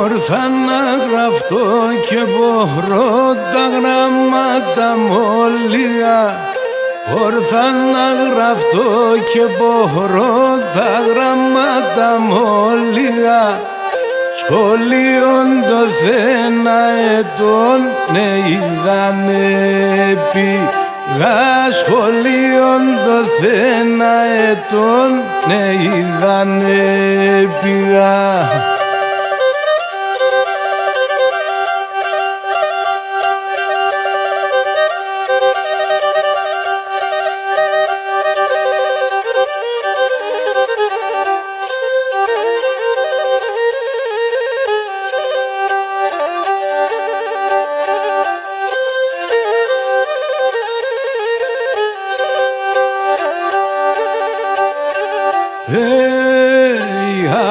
Όρθα να γραφτώ και μπορώ τα γράμματα μόλια. Όρθα να γραφτώ και μπορώ τα γράμματα μόλια. Σχολείων το θένα ετών ναι είδανε πήγα. Σχολείων το θένα ετών ναι είδανε πήγα.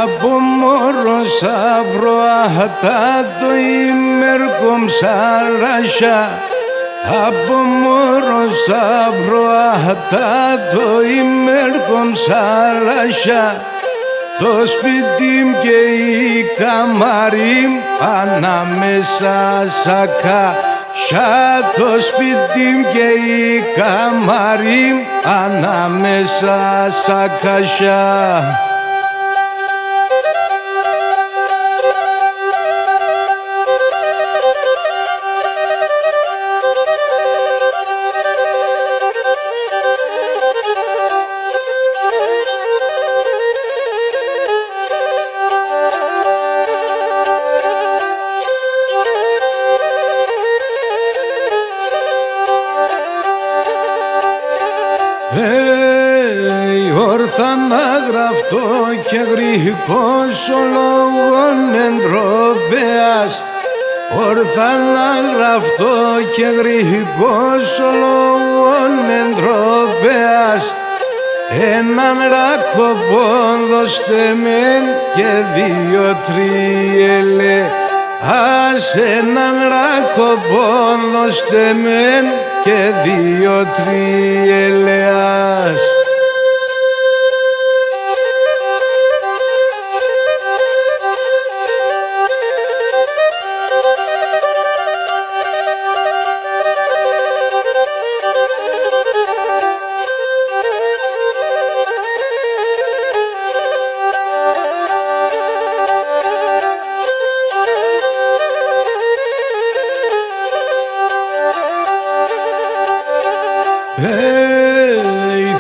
Από μωρός αβροαχτά το ημέρκομ σαράσια. Από μωρός αβροαχτά το ημέρκομ σαράσια. Το σπίτι μ και η καμάρι ανάμεσα σακά. Το σπίτι μ και η καμάρι ανάμεσα σακάσια. Όρθα να γραφτώ και γρηγός ο λόγων εντροπέας. Όρθα να γραφτώ και γρηγός ο λόγων εντροπέας. Έναν ράκοπον δώστε μεν και δύο τριελέ. Ας έναν ράκοπον δώστε μεν και δύο τριελεάς.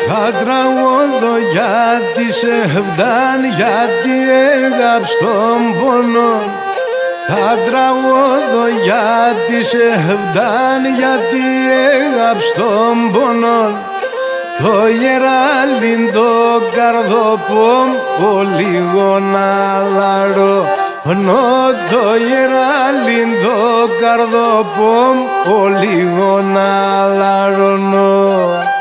Θα τραγωδώ γιατί σε φτάν, γιατί έγραψ τον πόνο. Θα τραγωδώ γιατί σε φτάν, γιατί έγραψ τον πόνο. Το γεράλιν το καρδοπόμ, ο λίγο να λαρώ. Το γεράλιν το καρδοπόμ, ο λίγο να λαρώνω.